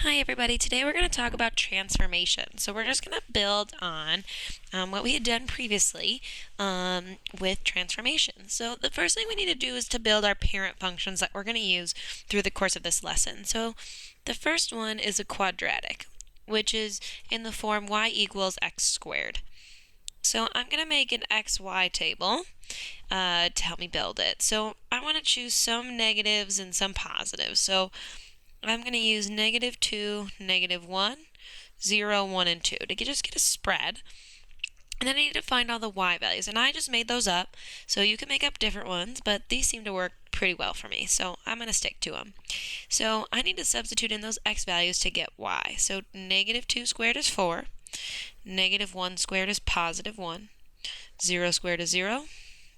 Hi everybody, today we're going to talk about transformation. So we're just going to build on what we had done previously with transformation. So the first thing we need to do is to build our parent functions that we're going to use through the course of this lesson. So the first one is a quadratic, which is in the form y equals x squared. So I'm going to make an xy table to help me build it. So I want to choose some negatives and some positives. So I'm going to use -2, -1, 0, 1, and 2 to just get a spread. And then I need to find all the y values. And I just made those up, so you can make up different ones, but these seem to work pretty well for me, so I'm going to stick to them. So I need to substitute in those x values to get y. So -2 squared is 4, -1 squared is +1, 0 squared is 0,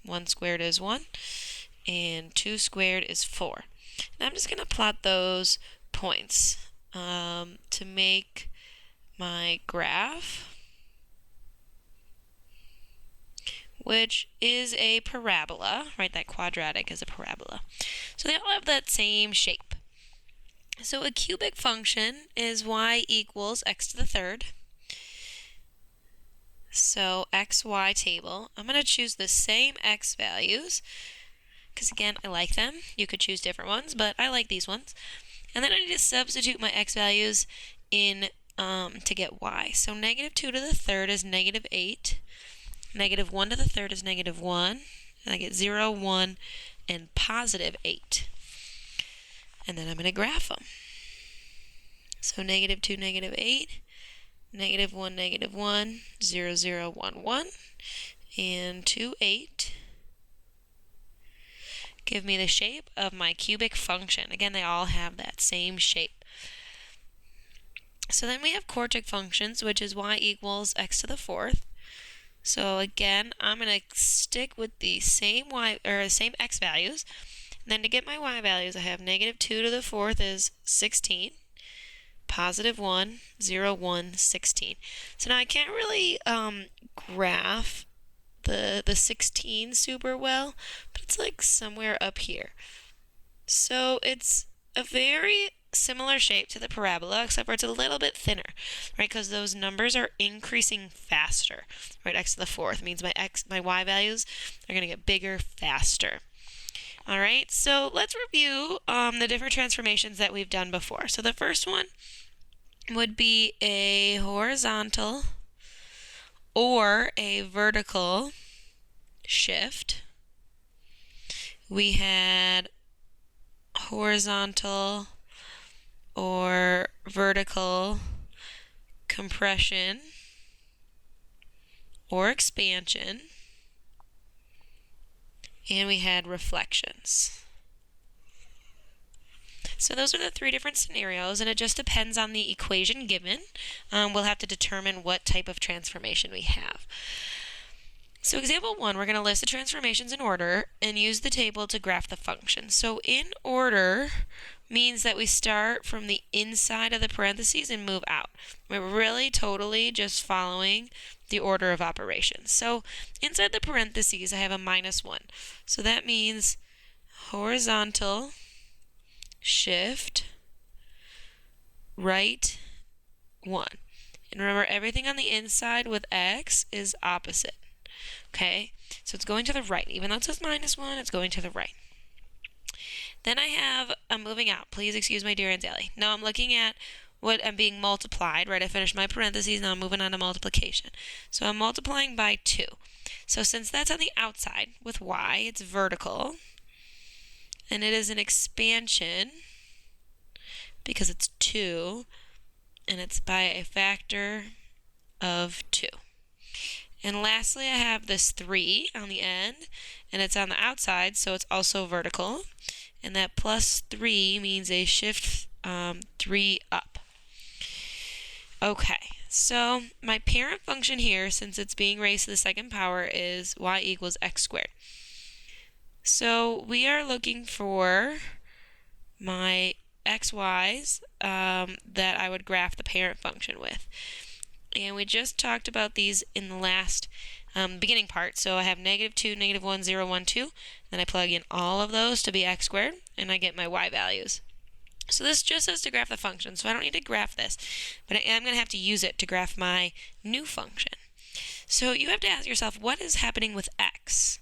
1 squared is 1, and 2 squared is 4. And I'm just going to plot those points to make my graph, which is a parabola, right? That quadratic is a parabola. So they all have that same shape. So a cubic function is y equals x to the third. So xy table, I'm going to choose the same x values because again, I like them. You could choose different ones, but I like these ones. And then I need to substitute my x values in to get y. So -2 to the third is -8. -1 to the third is -1. And I get 0, 1, and +8. And then I'm going to graph them. So -2, -8, -1, -1, 0, 0, 1, 1, and 2, 8. Give me the shape of my cubic function. Again, they all have that same shape. So then we have quartic functions, which is y equals x to the fourth. So again, I'm going to stick with the same same x values. And then to get my y values, I have -2 to the fourth is 16, +1, 0, 1, 16. So now I can't really graph the 16 super well, but it's like somewhere up here. So it's a very similar shape to the parabola, except for it's a little bit thinner, right? Because those numbers are increasing faster, right? X to the fourth means my y values are going to get bigger faster. All right, so let's review the different transformations that we've done before. So the first one would be a horizontal or a vertical shift. We had horizontal or vertical compression or expansion, and we had reflections. So those are the three different scenarios, and it just depends on the equation given. We'll have to determine what type of transformation we have. So example 1, we're going to list the transformations in order and use the table to graph the function. So in order means that we start from the inside of the parentheses and move out. We're really totally just following the order of operations. So inside the parentheses, I have a -1. So that means horizontal shift right 1. And remember, everything on the inside with x is opposite. Okay, so it's going to the right. Even though it says -1, it's going to the right. Then I'm moving out. Please excuse my dear Aunt Sally. Now I'm looking at what I'm being multiplied, right? I finished my parentheses, now I'm moving on to multiplication. So I'm multiplying by 2. So since that's on the outside with y, it's vertical. And it is an expansion because it's 2, and it's by a factor of 2. And lastly, I have this 3 on the end, and it's on the outside, so it's also vertical. And that +3 means a shift 3 up. Okay, so my parent function here, since it's being raised to the second power, is y equals x squared. So we are looking for my xy's that I would graph the parent function with. And we just talked about these in the last beginning part. So I have -2, -1, 0, 1, 2. Then I plug in all of those to be x squared, and I get my y values. So this just says to graph the function, so I don't need to graph this, but I am going to have to use it to graph my new function. So you have to ask yourself, what is happening with x?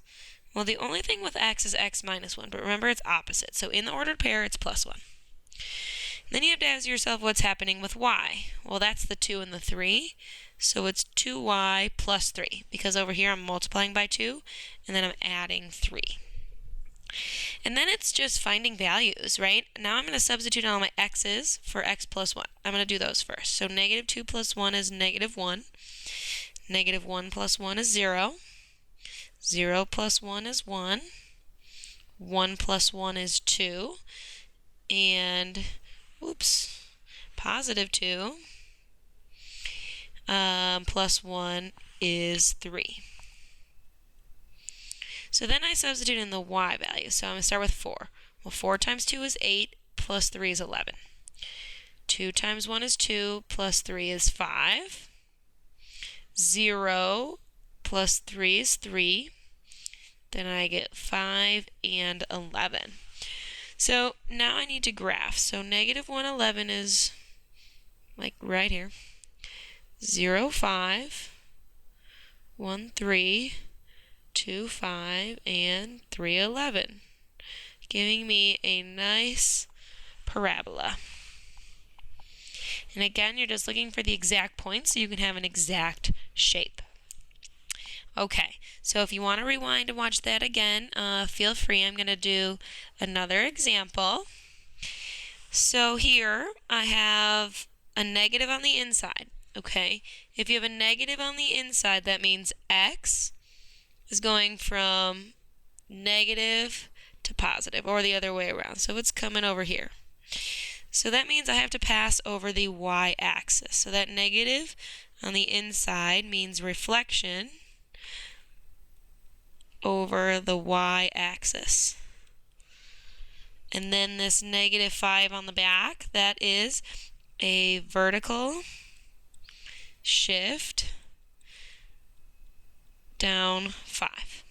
Well, the only thing with x is x minus 1, but remember it's opposite. So in the ordered pair, it's plus 1. Then you have to ask yourself what's happening with y. Well, that's the 2 and the 3, so it's 2y plus 3, because over here I'm multiplying by 2, and then I'm adding 3. And then it's just finding values, right? Now I'm going to substitute all my x's for x plus 1. I'm going to do those first. So negative 2 plus 1 is negative 1. Negative 1 plus 1 is 0. 0 plus 1 is 1. 1 plus 1 is 2. And, positive 2 plus 1 is 3. So then I substitute in the y value. So I'm going to start with 4. Well, 4 times 2 is 8, plus 3 is 11. 2 times 1 is 2, plus 3 is 5. 0 plus 3 is 3. Then I get 5 and 11. So now I need to graph. So negative 1, 11 is like right here. 0, 5, 1, 3, 2, 5, and 3, 11, giving me a nice parabola. And again, you're just looking for the exact point so you can have an exact shape. Okay, so if you want to rewind and watch that again, feel free. I'm going to do another example. So here I have a negative on the inside. Okay, if you have a negative on the inside, that means x is going from negative to positive, or the other way around. So it's coming over here. So that means I have to pass over the y-axis. So that negative on the inside means reflection over the y-axis. And then this negative 5 on the back, that is a vertical shift down 5.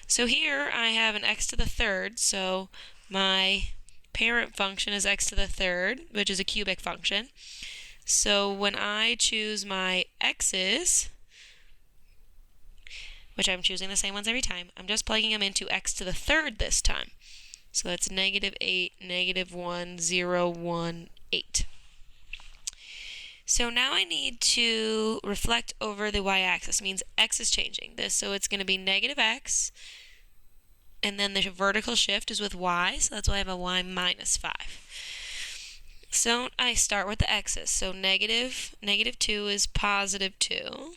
So here I have an x to the third, so my parent function is x to the third, which is a cubic function. So when I choose my x's, which I'm choosing the same ones every time, I'm just plugging them into x to the third this time. So that's negative 8, negative 1, 0, 1, 8. So now I need to reflect over the y-axis. Means x is changing this, so it's going to be negative x, and then the vertical shift is with y, so that's why I have a y minus 5. So I start with the x's. So negative 2 is positive 2,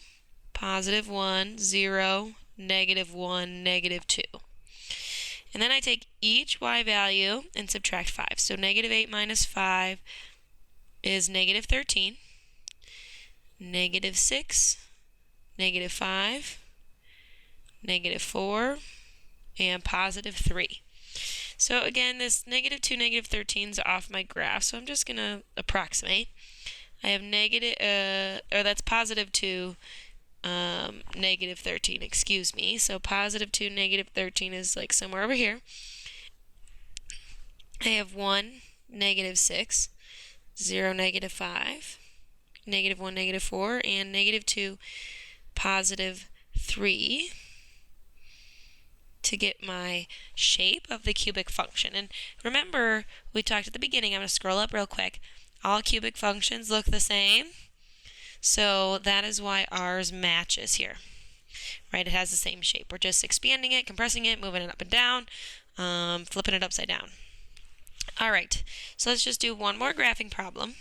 positive 1, 0, negative 1, negative 2. And then I take each y value and subtract 5. So negative 8 minus 5 is negative 13. Negative 6, negative 5, negative 4, and positive 3. So again, this negative 2, negative 13 is off my graph, so I'm just going to approximate. I have that's positive 2, negative 13, excuse me. So positive 2, negative 13 is like somewhere over here. I have 1, negative 6, 0, negative 5. Negative 1, negative 4, and negative 2, positive 3 to get my shape of the cubic function. And remember, we talked at the beginning, I'm going to scroll up real quick. All cubic functions look the same, so that is why ours matches here. Right, it has the same shape. We're just expanding it, compressing it, moving it up and down, flipping it upside down. All right, so let's just do one more graphing problem.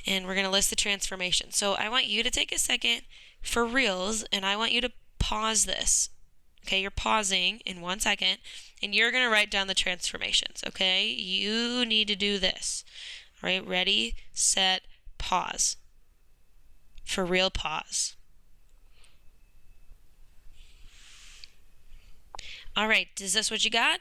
And we're going to list the transformation. So I want you to take a second for reals, and I want you to pause this. Okay, you're pausing in 1 second, and you're going to write down the transformations. Okay, you need to do this. All right, ready, set, pause. For real, pause. All right, is this what you got?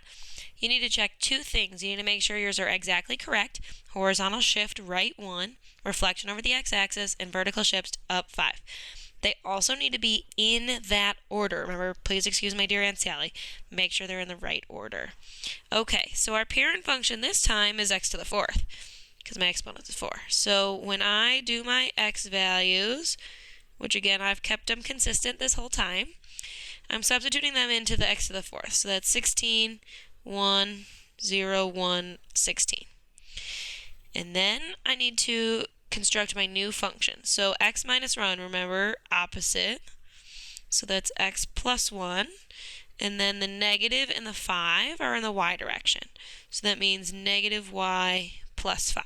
You need to check 2 things. You need to make sure yours are exactly correct. Horizontal shift right 1, reflection over the x-axis, and vertical shift up 5. They also need to be in that order. Remember, please excuse my dear Aunt Sally. Make sure they're in the right order. Okay, so our parent function this time is x to the fourth, because my exponent is 4. So when I do my x values, which again I've kept them consistent this whole time, I'm substituting them into the x to the fourth. So that's 16, 1, 0, 1, 16. And then I need to construct my new function. So x minus 1, remember, opposite. So that's x plus 1. And then the negative and the 5 are in the y direction. So that means negative y plus 5.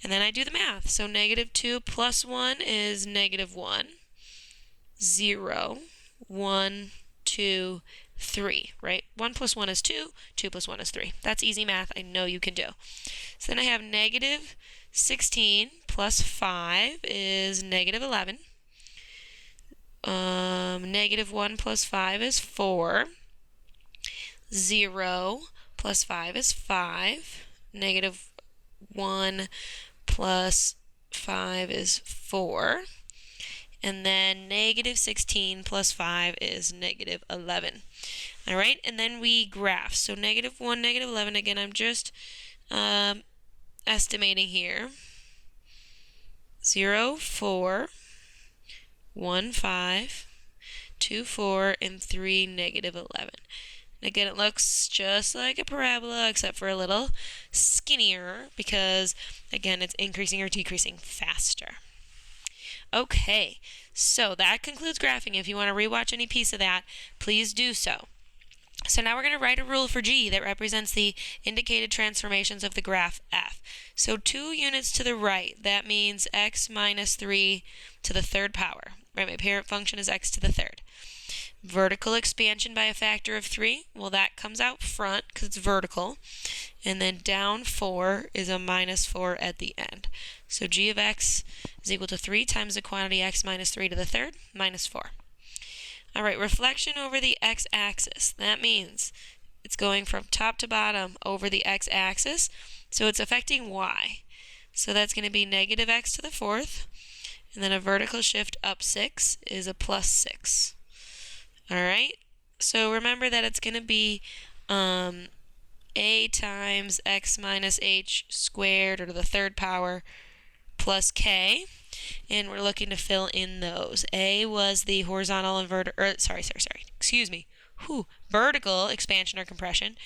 And then I do the math. So negative 2 plus 1 is negative 1. 0, 1, 2, 3, right? 1 plus 1 is 2, 2 plus 1 is 3. That's easy math. I know you can do. So then I have negative 16 plus 5 is negative 11. Negative 1 plus 5 is 4. 0 plus 5 is 5. Negative 1 plus 5 is 4. And then negative 16 plus 5 is negative 11. All right, and then we graph. So negative 1, negative 11. Again, I'm just estimating here. 0, 4, 1, 5, 2, 4, and 3, negative 11. And again, it looks just like a parabola, except for a little skinnier, because, again, it's increasing or decreasing faster. Okay, so that concludes graphing. If you want to rewatch any piece of that, please do so. So now we're going to write a rule for G that represents the indicated transformations of the graph F. So 2 units to the right, that means x minus 3 to the third power. Right, my parent function is x to the third. Vertical expansion by a factor of 3, well, that comes out front because it's vertical. And then down 4 is a minus 4 at the end. So g of x is equal to 3 times the quantity x minus 3 to the third, minus 4. All right, reflection over the x-axis. That means it's going from top to bottom over the x-axis, so it's affecting y. So that's going to be negative x to the fourth, and then a vertical shift up 6 is a plus 6. All right, so remember that it's going to be a times x minus h squared, or to the third power, plus k, and we're looking to fill in those. A was the horizontal and vertical expansion or compression.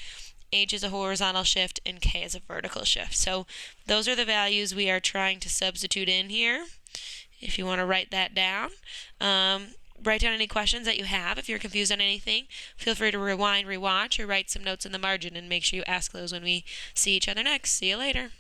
H is a horizontal shift, and k is a vertical shift. So those are the values we are trying to substitute in here. If you want to write that down. Write down any questions that you have. If you're confused on anything, feel free to rewind, rewatch, or write some notes in the margin, and make sure you ask those when we see each other next. See you later.